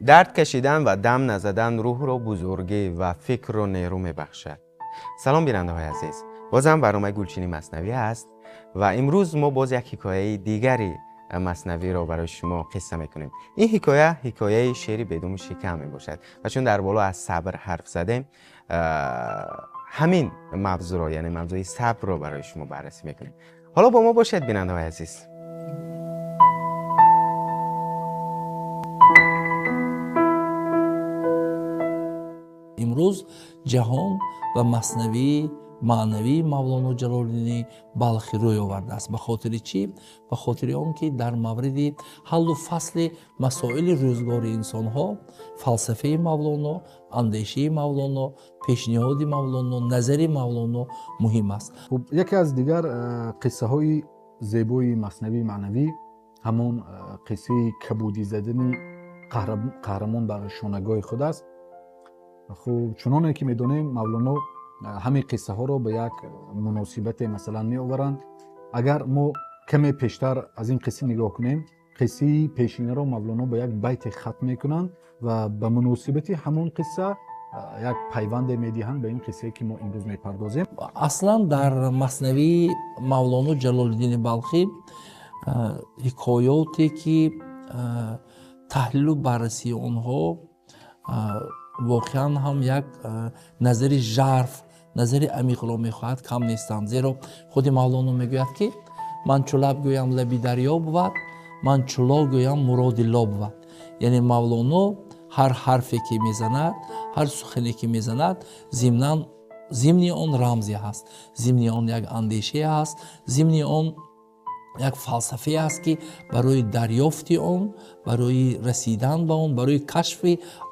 درد کشیدن و دم نزدن روح رو بزرگی و فکر رو نیرو میبخشد. سلام بیننده های عزیز، بازم برنامه گلچینی مثنوی است و امروز ما باز یک حکایه دیگری مثنوی رو برای شما قصه میکنیم. این حکایه شعری بدون شکم می باشد و چون در بالا از صبر حرف زدیم، همین موضوع رو، یعنی موضوع صبر رو برای شما بررسی میکنیم. حالا با ما باشید بیننده های عزیز. امروز جهان و مثنوی معنوی مولانا جلال‌الدین بلخی روی آورده است. به خاطر چی؟ به خاطر آنکه در مورد حل و فصل مسائل روزگار انسان ها فلسفه مولانا، اندیشه مولانا، پیشنهاد مولانا، نظر مولانا مهم است. خب یکی از دیگر قصه های زیبای مثنوی معنوی همون قصه کبودی زدن قهرمان بر شانگاه خود است. خب چنانه که میدونیم مولانا همه قصه ها رو به یک مناسبت مثلا می آورند. اگر ما کمی پیشتر از این قصه نگاه کنیم، قصه پیشینه رو مولانا به یک بیت ختم میکنند و به مناسبت همون قصه یک پیوند میدهند به این قصه که ما امروز میپردازیم. اصلا در مثنوی مولانا جلال‌الدین بلخی حکایاتی که تحلیل و بررسی آنها واقعا هم یک نظر ژرف، نظر عمیق را میخواهد کم نیستند. زیرا خود مولانا میگوید که من چو لب گویم لبی دریا بود، من چو لا گویم مراد لا بود. یعنی مولانا هر حرفی که میزند، هر سخنی که میزند ضمن آن رمزی هست، ضمن آن یک اندیشه هست، ضمن آن یک فلسفه است که برای دریافت آن، برای رسیدن به آن، برای کشف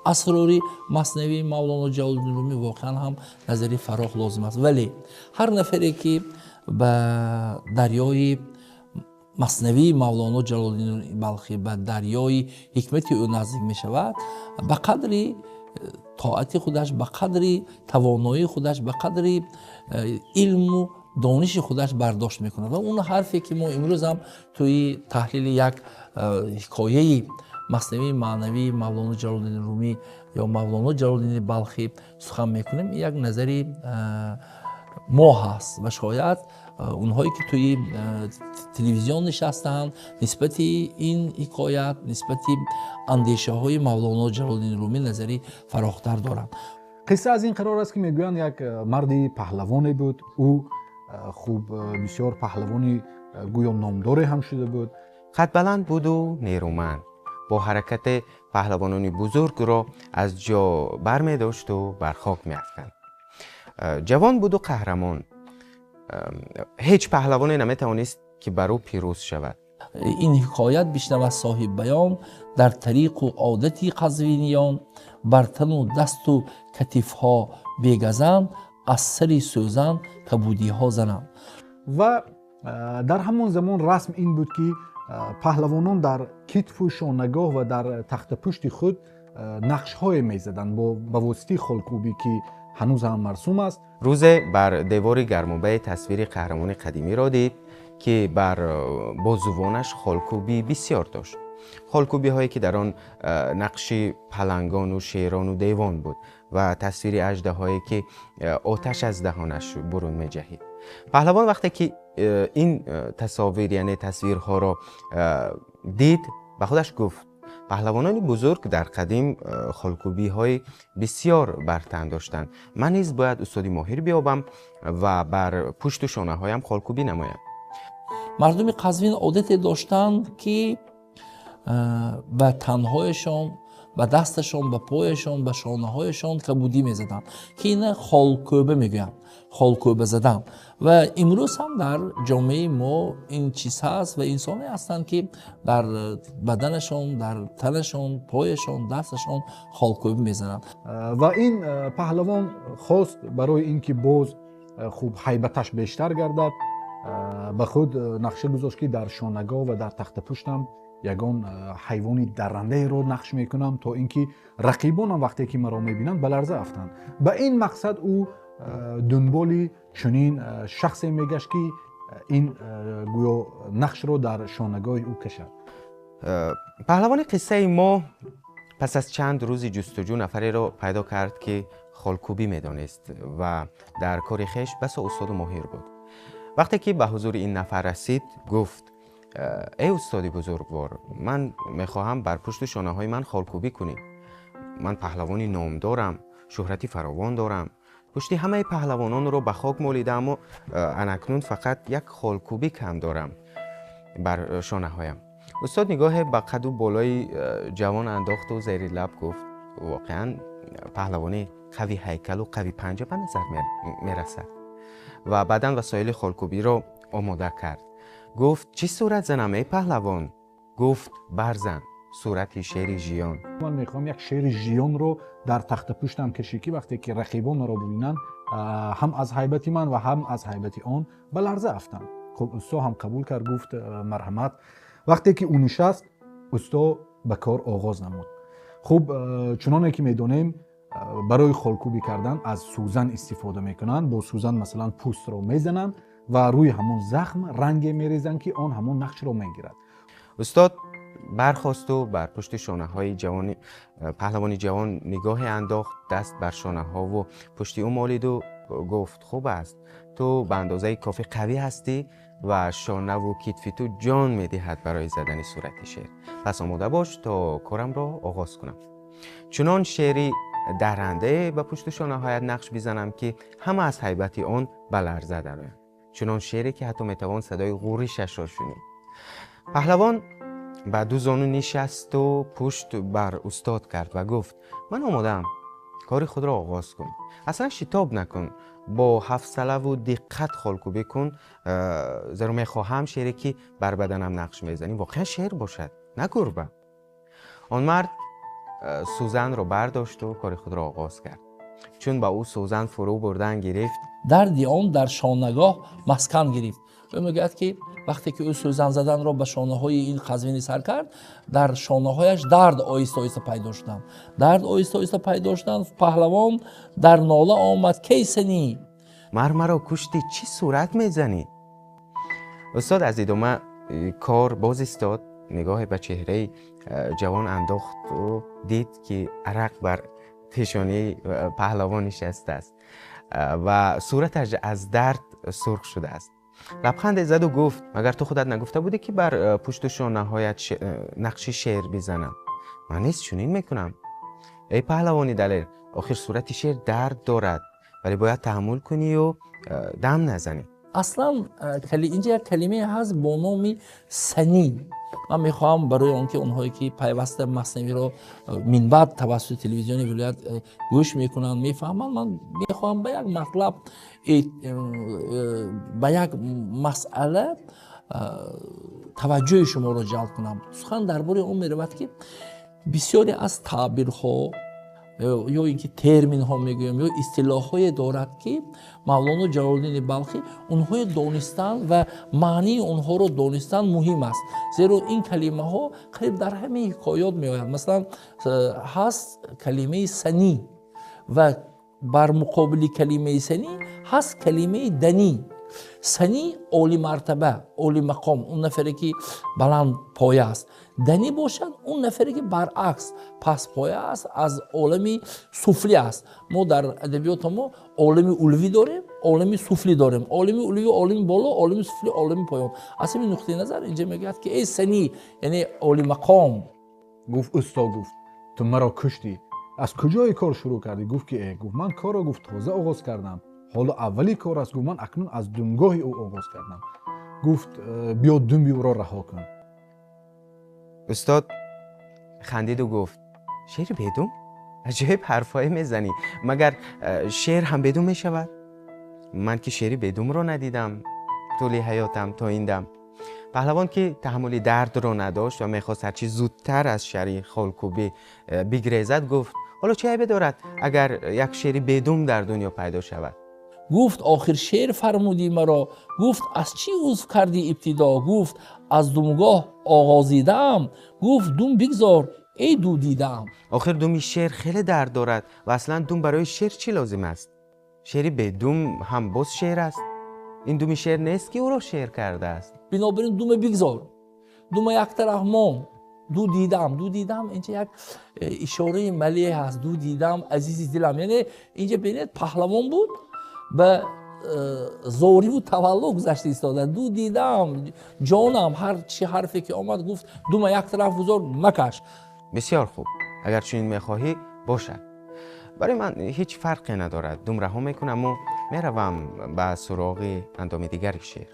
اسرار مثنوی مولانا جلال‌الدین رومی واقعا هم نظری فراخ لازم است. ولی هر نفری که به دریای مثنوی مولانا جلال‌الدین بلخی، به دریای حکمت او نزدیک می شود، به قدری طاعت خودش، به قدری توانایی خودش، به قدری علم و دانش خودش برداشت میکنه. و اون حرفی که ما امروز هم توی تحلیل یک حکایه مثنوی معنوی مولانا جلال‌الدین رومی یا مولانا جلال‌الدین بلخی سخن میکنیم، یک نظری ما هست و شاید اونهایی که توی تلویزیون نشستند نسبت این حکایت، نسبت اندیشه های مولانا جلال‌الدین رومی نظری فراختر دارند. قصه از این قرار است که میگویند یک مرد پهلوانی بود. او خوب بسیار پهلوانی گویا نامداری هم شده بود. قد بلند بود و نیرومند، با حرکت پهلوانانی بزرگ را از جا بر می داشت و بر خاک می افکند. جوان بود و قهرمان، هیچ پهلوانی نمی توانست که بر او پیروز شود. این حکایت بشنود صاحب بیان، در طریق و عادتی قزوینیان، بر تن و دست و کتف ها بیگزند، از سری سوزن کبودی ها زنند. و در همون زمان رسم این بود که پهلوانان در کتف و شانگاه و در تخت پشت خود نقش های می زدند با واسطه خالکوبی که هنوز هم مرسوم است. روزه بر دیوار گرمابه تصویر قهرمان قدیمی را دید که بر بازوانش خالکوبی بسیار داشت. خالکوبی هایی که در آن نقش پلنگان و شیران و دیوان بود و تصویر اژدهایی که آتش از دهانش برون می جهید. پهلوان وقتی که این تصاویر، یعنی تصویرها را دید، به خودش گفت پهلوانان بزرگ در قدیم خالکوبی های بسیار بر تن داشتند. من نیز باید استادی ماهر بیابم و بر پشت و شانه هایم خالکوبی نمایم. مردم قزوین عادت داشتند که به تنهایشان، به دستشان، به پایشان، به شانه هایشان کبودی می زدن که این خالکوبه میگویند، خالکوبه زدن. و امروز هم در جامعه ما این چیز هست و انسانی هستند که در بدنشان، در تنشان، پایشان، دستشان خالکوبه میزنند. و این پهلوان خواست برای اینکه باز خوب هیبتش بیشتر گردد، به خود نقشه گذاشت که در شانگاه و در تخت پشتم یگان حیوانی درنده رو نقش میکنم تا اینکه رقیبانم وقتی که مرا میبینند به لرزه افتند. به این مقصد او دنبال چنین شخصی میگشت که این گویا نقش رو در شانگاه او کشد. پهلوان قصه ما پس از چند روزی جستجو نفری را پیدا کرد که خالکوبی میدانست و در کار خویش بس استاد ماهر بود. وقتی که به حضور این نفر رسید گفت ای استاد بزرگوار، من میخواهم بر پشت شانه های من خالکوبی کنی. من پهلوانی نامدارم، شهرتی فراوان دارم، پشتی همه پهلوانان رو به خاک مالیدم و اناکنون فقط یک خالکوبی کم دارم بر شانه هایم. استاد نگاه به قد و بالای جوان انداخت و زیر لب گفت واقعا پهلوانی قوی هیکل و قوی پنجه به نظر میرسد و بعداً وسایل خالکوبی رو آماده کرد. گفت چی صورت زنم ای پهلوان؟ گفت برزن صورتی شیر ژیان. من میخوام یک شیر ژیان رو در تخت پشتم کشی که وقتی که رقیبان رو ببینن هم از هیبت من و هم از هیبت آن به لرزه افتند. خب استاد هم قبول کرد، گفت مرحمت. وقتی که اون نشست استاد به کار آغاز نمود. خب چنانه که میدونیم برای خالکوبی کردن از سوزن استفاده میکنن. با سوزن مثلا پوست رو میزنن و روی همون زخم رنگ میریزن که آن همون نقش رو میگیرد. استاد برخاست و بر پشت شانه های جوان پهلوانی جوان نگاه انداخت، دست بر شانه ها و پشتی او مالید و گفت خوب است، تو به اندازه کافی قوی هستی و شانه و کتف تو جان میدهد برای زدن صورت شیر. پس آماده باش تا کارم را آغاز کنم. چنان شیری درنده به پشت شانه هایت نقش بزنم که همه از هیبت آن به لرزه درآیند. چنان شیری که حتی میتوان صدای غوریشش را شنید. پهلوان با دو زانو نشست و پشت بر استاد کرد و گفت من آماده‌ام، کار خود را آغاز کن. اصلا شتاب نکن، با حوصله و دقت خالکوبی کن، زیرا میخواهم شیری که بر بدنم نقش میزنی واقعا شیر باشد نه گربه. آن مرد سوزن را برداشت و کار خود را آغاز کرد. چون با او سوزن فرو بردن گرفت، دردی آن در شانگاه مسکن گرفت. او میگوید که وقتی که او سوزن زدن را به شانه های این قزوینی سر کرد، در شانه هایش درد آیسته آیسته پیدا شدند. درد آیسته آیسته پیدا شدند. پهلوان در ناله آمد کی سنی؟ مرا کشتی چی صورت میزنی؟ استاد از ادامه کار باز ایستاد، نگاه به چهره جوان انداخت و دید که عرق بر پیشانی پهلوان نشسته است و صورتش از درد سرخ شده است. لبخند زد و گفت مگر تو خودت نگفته بودی که بر پشت شانه هایت نقش شیر بزنم؟ من نیز چنین میکنم. ای پهلوانی دلیر، آخر صورت شیر درد دارد، ولی باید تحمل کنی و دم نزنی. اصلا اینجا یک کلمه هست با نام سنی. من میخوام برای آنکه اونهایی که پیوسته مصنوی رو من بعد توسط تلویزیون ولایت گوش میکنن میفهمن، من میخوام به یک مطلب، به یک مسئله توجه شما رو جلب کنم. سخن درباره اون میرود که بسیاری از تعبیرها یا اینکه ترمین ها میگویم یا اصطلاح های دارد که مولانا جلال‌الدین بلخی اونها دانستن و معنی اونها رو دانستن مهم است، زیرا این کلمه ها قریب در همه حکایات میآید. مثلا هست کلمه سنی و بر مقابل کلمه سنی هست کلمه دنی. سنی عالی مرتبه، عالی مقام، اون نفری که بلند پایه است. دنی باشد اون نفری که برعکس پس پایه است، از عالم سفلی است. ما در ادبیات ما عالم علوی داریم، عالم سفلی داریم. عالم علوی عالم بالا، عالم سفلی عالم پایان. از این نقطه نظر اینجا میگه که ای سنی یعنی عالی مقام. گفت استاد، گفت تو مرا کشتی، از کجای کار شروع کردی؟ گفت که گفت من کار را گفت تازه آغاز کردم، حالا اولی کار است. گفت من اکنون از دمگاه او آغاز کردم. گفت بیا دنبی او را رها کن. استاد خندید و گفت شیر بدوم؟ عجب حرفای میزنی، مگر شیر هم بدوم میشود؟ من که شیری بدوم رو ندیدم طول حیاتم تا این دم. پهلوان که تحمل درد رو نداشت و میخواست هرچی زودتر از شری خالکوبی بگریزد گفت حالا چه عیبی دارد اگر یک شیری بدوم در دنیا پیدا شود؟ گفت آخر شعر فرمودی مرا، گفت از چی عضو کردی ابتدا؟ گفت از دمگاه آغازیدم، گفت دوم بگذار ای دو دیدم. آخر دومی شیر خیلی درد دارد و اصلا دوم برای شیر چی لازم است؟ شیری بدوم هم باز شیر است. این دومی شیر نیست که او را شیر کرده است. بنابراین دوم بگذار، دوم یک طرف مان، دو دیدم اینجا یک اشاره ملیح هست. دو دیدم عزیزی دلم، یعنی اینجا ببینید پهلوان بود به زوری و تولد گذشته ایستاده. دو دیدم جانم، هر چی حرفی که آمد گفت دوم یک طرف بزار مکش. بسیار خوب، اگر چنین میخواهی باشد. برای من هیچ فرقی ندارد، دوم رها میکنم و میروم به سراغ اندام دیگر شعر.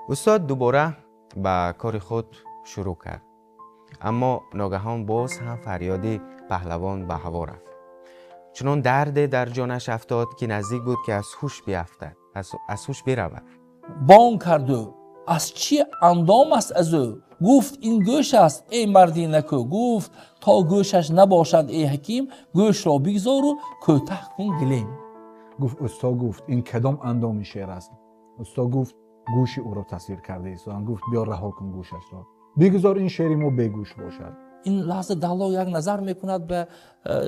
استاد دوباره به کار خود شروع کرد، اما ناگهان باز هم فریاد پهلوان به هوا رفت. چنان درد در جانش افتاد که نزدیک بود که از هوش بیفتد، از هوش برود. بانگ کرد و از چی اندام است از او؟ گفت این گوش است ای مردی نکو. گفت تا گوشش نباشد ای حکیم، گوش را بگذار و کوته کن گلیم. گفت استاد گفت این کدام اندامی شعر است؟ استاد گفت گوش او را تصویر کرده ایستادن. گفت بیا رها کن گوشش را، بگذار این شعری ما بگوش باشد. این لحظه دلا یک نظر میکند به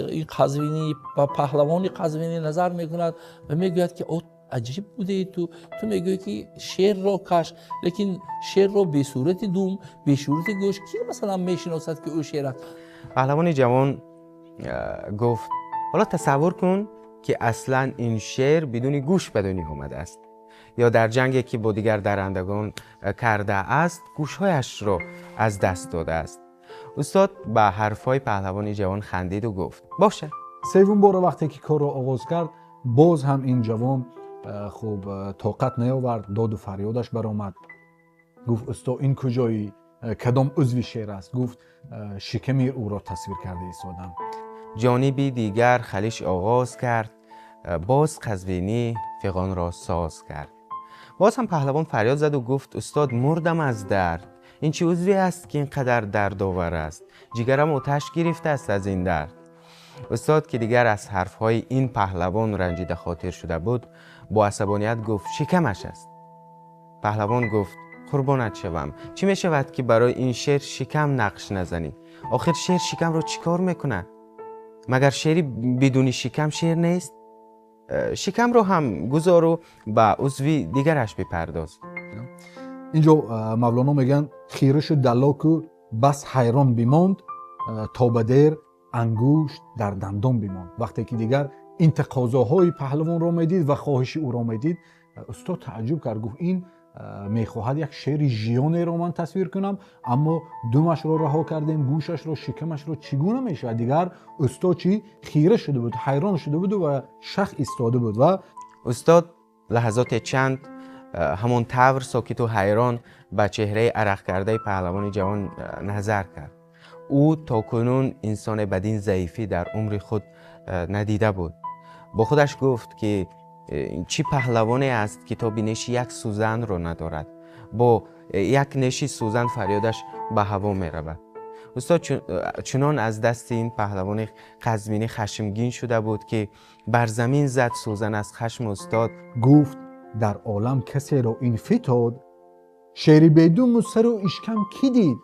این قزوینی، به پهلوانی قزوینی نظر میکند و میگوید که او عجیب بوده تو میگویی که شعر را کش، لیکن شعر را به صورت دوم، به صورت گوش کی مثلا میشناسد که او شعر است؟ پهلوان جوان گفت حالا تصور کن که اصلا این شعر بدون گوش به دنیا آمده است، یا در جنگی که با دیگر درندگان کرده است گوشهایش را از دست داده است. استاد به حرفای پهلوان جوان خندید و گفت باشه. سوم بار وقتی که کار را آغاز کرد، باز هم این جوان خوب طاقت نیاورد، داد و فریادش برآمد. گفت استاد این کجایی؟ کدام عضو شعر است؟ گفت شکمی او را تصویر کرده ایستادم. جانبی دیگر خلیش آغاز کرد، باز قزوینی فغان را ساز کرد. باز هم پهلوان فریاد زد و گفت استاد مردم از درد، این چه عضوی است که اینقدر دردآور است؟ جگرم آتش گرفته است از این درد. استاد که دیگر از حرفهای این پهلوان رنجیده خاطر شده بود، با عصبانیت گفت شکمش است. پهلوان گفت قربانت شوم، چی می شود که برای این شعر شکم نقش نزنی؟ آخر شعر شکم رو چیکار میکند؟ مگر شعری بدون شکم شعر نیست؟ شکم رو هم گذار و به عضوی دیگرش بپرداز. اینجا مولانا میگن خیره شد دلا کو بس حیران بماند، تا به دیر انگوشت در دندان بماند. وقتی که دیگر این تقاضاهای پهلوان را میدید و خواهش او را میدید، استاد تعجب کرد. گفت این میخواهد یک شعر ژیانی را من تصویر کنم، اما دومش را رها کردیم، گوشش را، شکمش را چگونه میشه؟ دیگر استاد چی خیره شده بود، حیران شده بود و شخ ایستاده بود. و استاد لحظات چند همون طور ساکت و حیران به چهره عرق کرده پهلوان جوان نظر کرد. او تا کنون انسان بدین ضعیفی در عمر خود ندیده بود. با خودش گفت که چی پهلوانی است که تا بینش یک سوزن را ندارد، با یک نشی سوزن فریادش به هوا می رود. استاد چنان از دست این پهلوان قزوینی خشمگین شده بود که بر زمین زد سوزن از خشم استاد. گفت در عالم کسی را این فتاد، شعری بدون سر و اشکم کی دید؟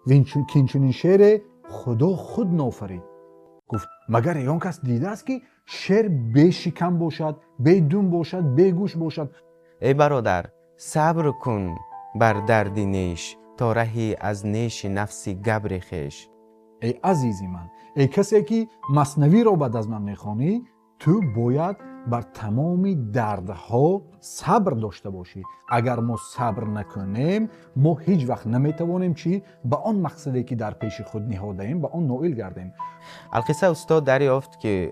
وین چنین شعر خدا خود نافرید. گفت مگر ایان کس دیده است که شعر بی شکم باشد، بی دون باشد، بی گوش باشد؟ ای برادر صبر کن بر درد نیش، تا رهی از نیش نفسی گبر خویش. ای عزیزی من، ای کسی که مثنوی را بعد از من میخوانی، تو باید بر تمام دردها صبر داشته باشی. اگر ما صبر نکنیم، ما هیچ وقت نمیتوانیم چی به آن مقصدی که در پیش خود نهاده ایم به آن نائل گردیم. القصه استاد دریافت که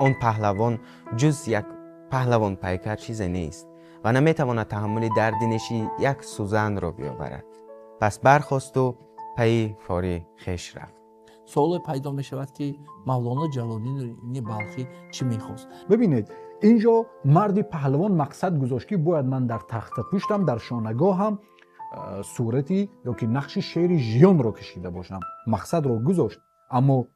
آن پهلوان جز یک پهلوان پیکر چیزی نیست و نمیتواند تحمل درد نشی یک سوزن را بیاورد. پس برخاست و پی فاری خویش رفت. سوال پیدا می شود که مولانا جلال‌الدین بلخی چی میخواست؟ ببینید اینجا مردی پهلوان مقصد گذاشت که باید من در تخت پشتم، در شانگاه هم صورتی یا که نقش شعر ژیان را کشیده باشم. مقصد را گذاشت، اما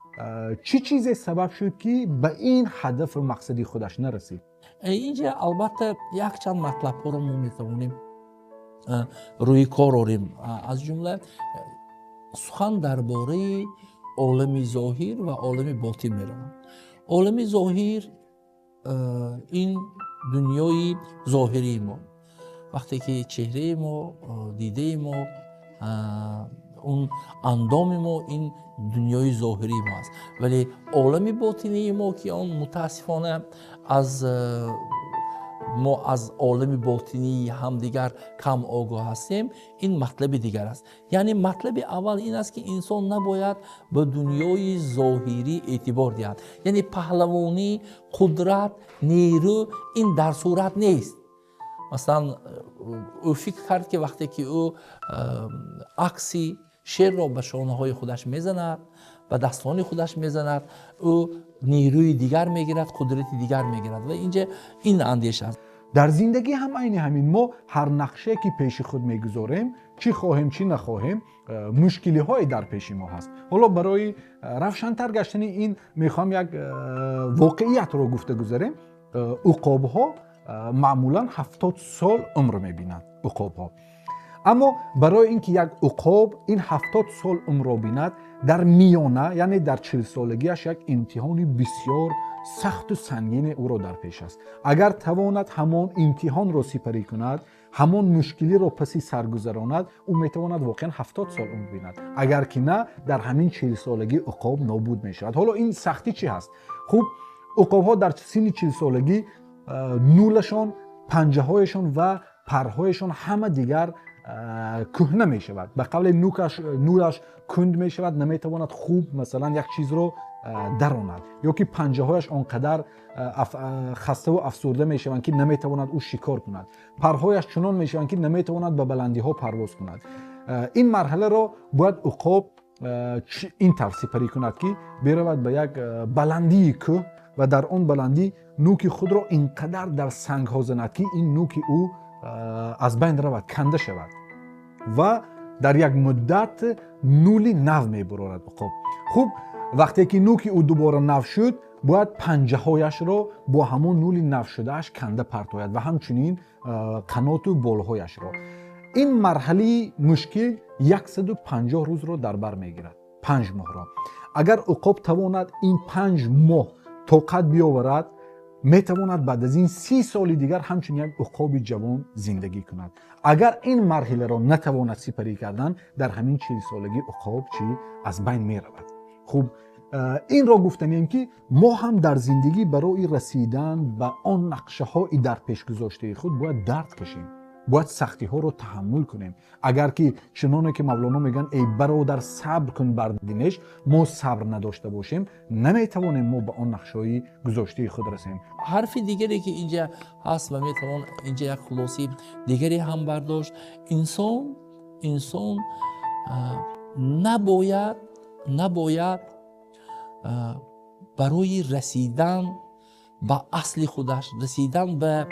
چی چیزی سبب شد که به این هدف و مقصدی خودش نرسید؟ اینجا البته یک چند مطلب ها رو ما میتوانیم روی کار آوریم. از جمله سخن درباره عالم ظاهر و عالم باطن میروند. عالم ظاهر این دنیای ظاهری ما، وقتی که چهره ما، دیده ما اون اندام ما این دنیای ظاهری ما است، ولی عالم باطنی ما که آن متاسفانه ما از عالم باطنی همدیگر کم آگاه هستیم. این مطلب دیگر است. یعنی مطلب اول این است که انسان نباید به دنیای ظاهری اعتبار دهد. یعنی پهلوانی، قدرت، نیرو این در صورت نیست. مثلا او فکر کرد که وقتی که او عکسی شیر را به شانه های خودش میزند، به دستان خودش میزند، او نیروی دیگر میگیرد، قدرت دیگر میگیرد و اینجا این اندیشه است. در زندگی هم عین همین، ما هر نقشه که پیش خود میگذاریم، چی خواهیم چی نخواهیم، مشکلی های در پیش ما هست. حالا برای روشن‌تر گشتن این میخوام یک واقعیت رو گفته گذاریم. عقاب ها معمولا 70 سال عمر میبینند عقاب ها. اما برای اینکه یک عقاب این 70 سال عمر را بیند، در میانه یعنی در 40 سالگیش یک امتحانی بسیار سخت و سنگین او را در پیش است. اگر تواند همان امتحان را سپری کند، همان مشکلی را پسی سرگذراند، او میتواند واقعا 70 سال عمر بیند. اگر که نه، در همین 40 سالگی عقاب نابود میشود. حالا این سختی چی هست؟ خوب، عقاب ها در سن 40 سالگی نولشان، پنجه هایشان و پرهایشان همه دیگر کهنه می شود. به قول نولش کند می شود، نمی تواند خوب مثلا یک چیز رو دراند، یا که پنجه هایش آنقدر خسته و افسرده می شوند که نمی تواند او شکار کند. پرهایش چنان می شوند که نمی تواند به بلندی ها پرواز کند. این مرحله را باید عقاب این طرح سپری کند که برود به یک بلندی که و در آن بلندی نوک خود را اینقدر در سنگ ها زند که این نوک او از بین رود، کنده شود و در یک مدت نولی نو میبرارد عقاب. خوب، وقتی که نوک او دوباره نو شد، باید پنجه هایش را با همون نولی نو شدهش کنده پرتاید و همچنین قنات و بالهایش را. این مرحله مشکل 150 روز را در بر میگیرد، 5 ماه را. اگر عقاب تواند این 5 ماه طاقت بیاورد، میتواند بعد از این 30 سال دیگر همچنین یک عقاب جوان زندگی کند. اگر این مرحله را نتواند سپری کردن، در همین 40 سالگی عقاب از بین می رود. خوب، این را گفتنیم که ما هم در زندگی برای رسیدن به آن نقشه های در پیش گذاشته خود باید درد کشیم، باید سختی ها رو تحمل کنیم. اگر که چنانه که مولانا میگن ای برادر صبر کن بر دینش، ما صبر نداشته باشیم، نمیتوانیم ما به آن نقشه گذاشته خود رسیم. حرف دیگری که اینجا هست و میتوان اینجا یک خلاصی دیگری هم برداشت، انسان نباید برای رسیدن به اصل خودش، رسیدن به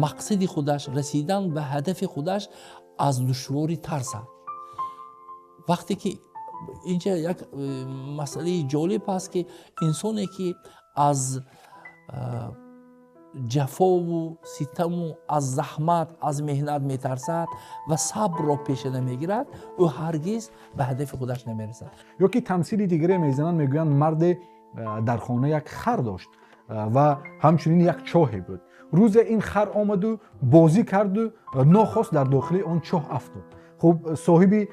مقصد خودش، رسیدن به هدف خودش از دشواری ترسد. وقتی که اینجا یک مسئله جالب است که انسانی که از جفا و ستم و از زحمت، از مهنت میترسد و صبر را پیش نمیگیرد، او هرگز به هدف خودش نمیرسد. یا که تمثیل دیگری میزنن، میگویند مرد در خانه یک خر داشت و همچنین یک چاهی بود. روز این خر آمد و بازی کرد و ناخواست در داخل آن چاه افتاد. خب صاحب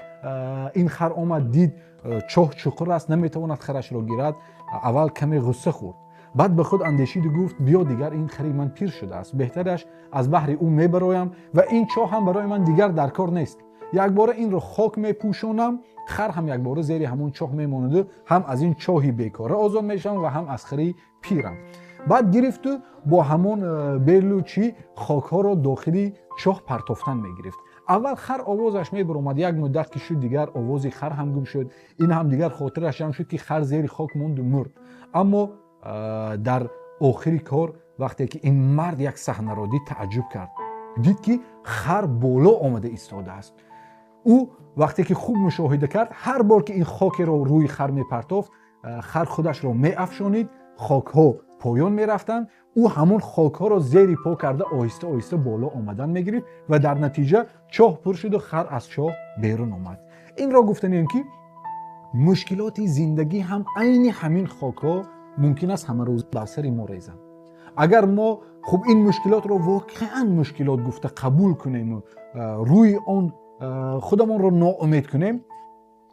این خر آمد، دید چاه چقر است، نمیتواند خرش را گیرد. اول کمی غصه خورد، بعد به خود اندیشید و گفت بیا دیگر این خری من پیر شده است، بهترش از بحر او میبرایم و این چاه هم برای من دیگر در کار نیست. یک بار این رو خاک میپوشانم، خر هم یک بار زیر همون چاه میماند و هم از این چاهی بیکاره آزاد میشم و هم از خری پیرم. بعد گرفت و با همون بیلوچی خاک ها را داخلی چاه پرتافتن میگرفت. اول خر آوازش میبرامد، یک مدت که شد دیگر آواز خر هم گم شد. این هم دیگر خاطرش هم شد که خر زیر خاک ماند و مرد. اما در آخری کار وقتی که این مرد یک صحنه را دید، تعجب کرد، دید که خر بالا آمده ایستاده است. او وقتی که خوب مشاهده کرد، هر بار که این خاک را روی خر میپرتافت، خر خودش را میافشانید، خاک ها پایان میرفتند، او همون خاک ها را زیر پا کرده آهسته آهسته بالا آمدن میگرفت و در نتیجه چاه پر شد و خر از چاه بیرون آمد. این را گفتنیم که مشکلات زندگی هم عین همین خاک ها ممکن است همه روز بر سر ما ریزند. اگر ما خب این مشکلات را واقعا مشکلات گفته قبول کنیم و روی آن خودمان را ناامید کنیم،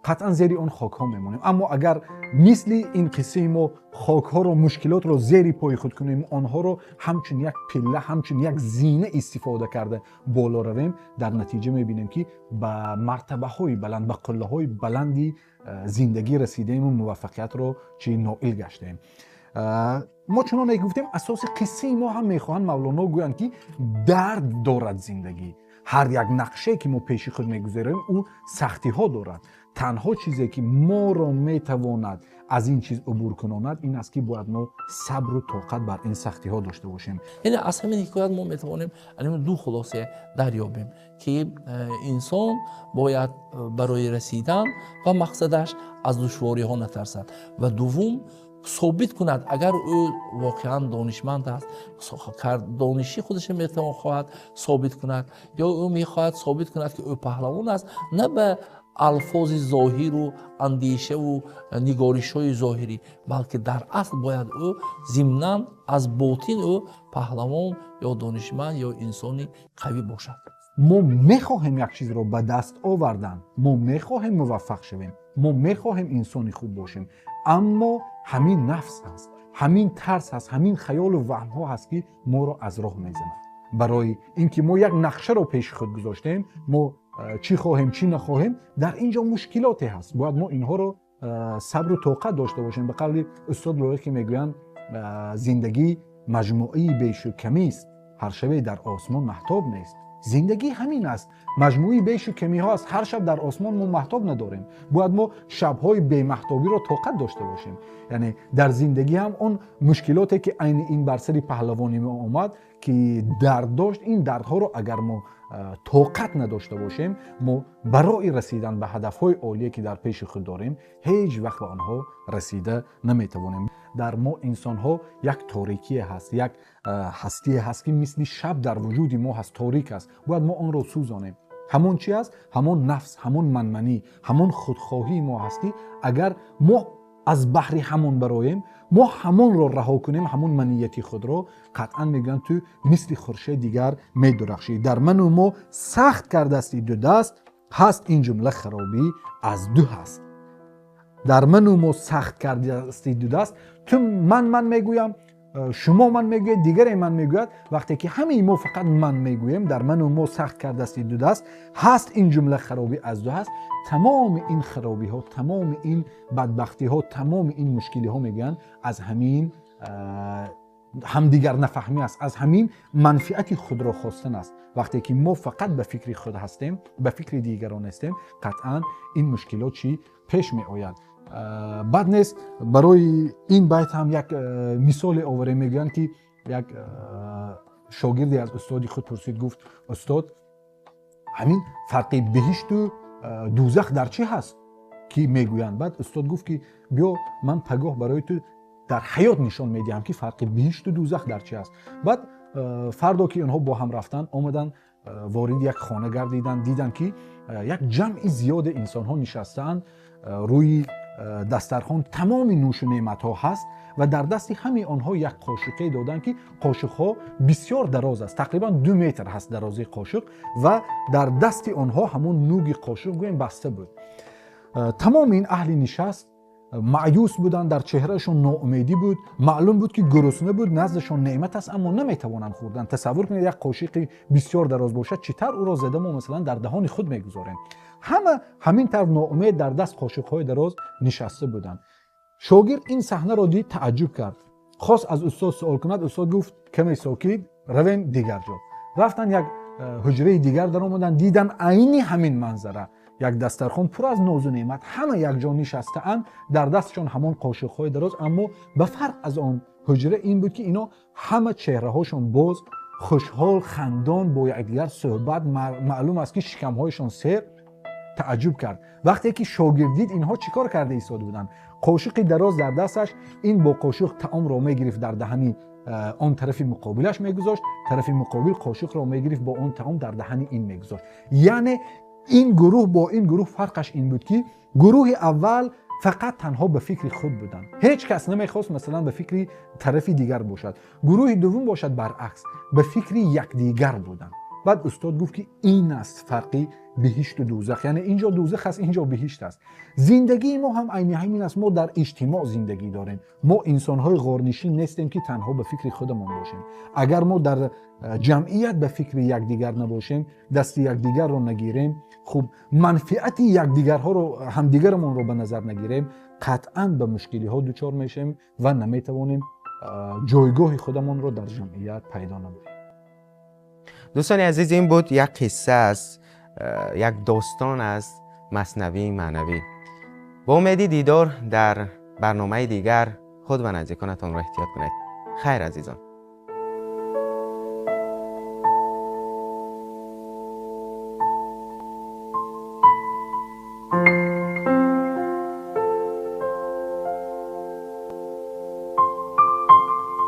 قطعا زیر اون خاک ها میمونیم. اما اگر مثل این قصه ما خاک ها رو، مشکلات رو زیر پای خود کنیم، آنها رو همچون یک پله، همچون یک زینه استفاده کرده بالا رویم، در نتیجه میبینیم که به مرتبه های بلند، به قله های بلندی زندگی رسیدیم و موفقیت رو نائل گشتیم. ما چنان گفتیم اساس قصه ما هم میخواهند مولانا گویند که درد دارد زندگی. هر یک نقشه که ما پیش خود میگذاریم او سختی ها دارد. تنها چیزی که ما را میتواند از این چیز عبور کناند این است که باید ما صبر و طاقت بر این سختی ها داشته باشیم. یعنی از همین حکایت ما میتوانیم دو خلاصه دریابیم که انسان باید برای رسیدن و مقصدش از دشواری ها نترسد و دوم ثابت کند اگر او واقعا دانشمند است، دانشی خودش میتواند خواهد ثابت کند یا او میخواهد ثابت کند که او پهلوان است، نه به الفاظ ظاهر و اندیشه و نگارش های ظاهری، بلکه در اصل باید او ضمناً از باطن او پهلوان یا دانشمند یا انسانی قوی باشد. ما میخواهیم یک چیز رو به دست آوردن، ما میخواهیم موفق شویم، ما میخواهیم انسانی خوب باشیم، اما همین نفس هست، همین ترس هست، همین خیال و وهم ها هست که ما رو از راه میزنه. برای اینکه ما یک نقشه رو پیش خود گذاشتیم، ما چی خواهیم چی نخواهیم، در اینجا مشکلاتی هست. باید ما اینها رو صبر و طاقت داشته باشیم. به قول استاد لوقی که میگویند زندگی مجموعی بیش و کمی است، هر شب در آسمان مهتاب نیست. زندگی همین است، مجموعی بیش و کمی ها است. هر شب در آسمان ما مهتاب نداریم. باید ما شب‌های بی مهتابی را طاقت داشته باشیم. یعنی در زندگی هم اون مشکلاتی که عین این بر سر پهلوانی ما آمد که درد داشت، این دردها رو اگر ما طاقت نداشته باشیم، ما برای رسیدن به هدف‌های عالی که در پیش خود داریم هیچ وقت به آنها رسیده نمیتوانیم. در ما انسان‌ها یک تاریکی هست، یک هستی هست که مثل شب در وجود ما هست، تاریک است. باید ما آن را سوزانیم. همون چی است؟ همون نفس، همون منمنی، همون خودخواهی ما هستی. اگر ما از بحر همون برایم، ما همون رو رها کنیم، همون منیتی خود رو، قطعا میگن تو مثل خورشید دیگر میدرخشی. در من و ما سخت کرده است دو دست، هست این جمله خرابی از دو هست. در من و ما سخت کرده است دو دست، تو من میگویم، شما من میگوید، دیگر من میگوید. وقتی که همه ما فقط من میگویم، در من و ما سخت کرده است دو دست، هست این جمله خرابی از دو هست. تمام این خرابی ها، تمام این بدبختی ها، تمام این مشکلی ها میگن از همین همدیگر نفهمی است، از همین منفعت خود را خواستن است. وقتی که ما فقط به فکر خود هستیم، به فکر دیگران هستیم، قطعا این مشکلات چی پیش می آید. بد نیست برای این بیت هم یک مثال آوره. میگن که یک شاگردی از استادی خود پرسید، گفت استاد همین فرق بهشت و دوزخ در چی هست که میگویند؟ بعد استاد گفت که بیا من پگاه برای تو در حیات نشان میدیم که فرق بهشت و دوزخ در چی هست. بعد فردا که اونها با هم رفتن، آمدن وارد یک خانه گردیدن، دیدن که یک جمع زیاد انسان ها نشستن، روی دسترخوان تمام نوش و نعمت ها هست و در دستی همه آنها یک قاشقی دادن که قاشق ها بسیار دراز است، تقریبا 2 متر هست درازی قاشق و در دستی آنها همون نوگ قاشق گویم بسته بود. تمام این اهل نشست مایوس بودن، در چهرهشون ناامیدی بود، معلوم بود که گرسنه بود، نزدشون نعمت است اما نمیتوانند خوردن. تصور کنید یک قاشق بسیار دراز باشد، چطور او را زده ما مثلا در دهان خود میگذاریم. همین طرف ناامید در دست قاشق‌های دراز نشسته بودند. شاگرد این صحنه را دید، تعجب کرد، خواست از استاد سوال کند. استاد گفت کمی ساکت، رویم دیگر جا. رفتن یک حجره دیگر در آمدن، دیدن عینی همین منظره، یک دسترخوان پر از ناز و نعمت، همه یک جا نشسته‌اند، در دستشان همون قاشق‌های دراز. اما به فرق از آن حجره این بود که اینا همه چهره‌هاشون باز، خوشحال، خندان، با یکدیگر صحبت، معلوم است که شکم‌هایشان سیر. تعجب کرد وقتی که شاگرد دید اینها چیکار کرده ایستاده بودن. قاشق دراز در دستش، این با قاشق طعام را میگرفت در دهنی آن طرف مقابلش میگذاشت، طرف مقابل قاشق را میگرفت با اون طعام در دهنی این میگذاشت. یعنی این گروه با این گروه فرقش این بود که گروه اول فقط تنها به فکر خود بودن، هیچ کس نمیخواست مثلا به فکر طرف دیگر باشد. گروه دوم باشد برعکس، به فکر یکدیگر بودن. بعد استاد گفت که این است فرقی بهشت و دوزخ، یعنی اینجا دوزخ است اینجا بهشت است. زندگی ما هم عین همین است. ما در اجتماع زندگی داریم. ما انسان‌های غارنشین نیستیم که تنها به فکر خودمون باشیم. اگر ما در جمعیت به فکر یکدیگر نباشیم، دست یکدیگر رو نگیریم، خب منفعت یکدیگرها رو همدیگرمون رو به نظر نگیریم، قطعاً به مشکلی‌ها دچار میشیم و نمیتوانیم جایگاه خودمون رو در جمعیت پیدا نماییم. دوستان عزیز، این بود یک قصه از یک داستان از مثنوی معنوی. با امید دیدار در برنامه دیگر. خود و نزدیکانتان را احتیاط کنید. خیر عزیزان.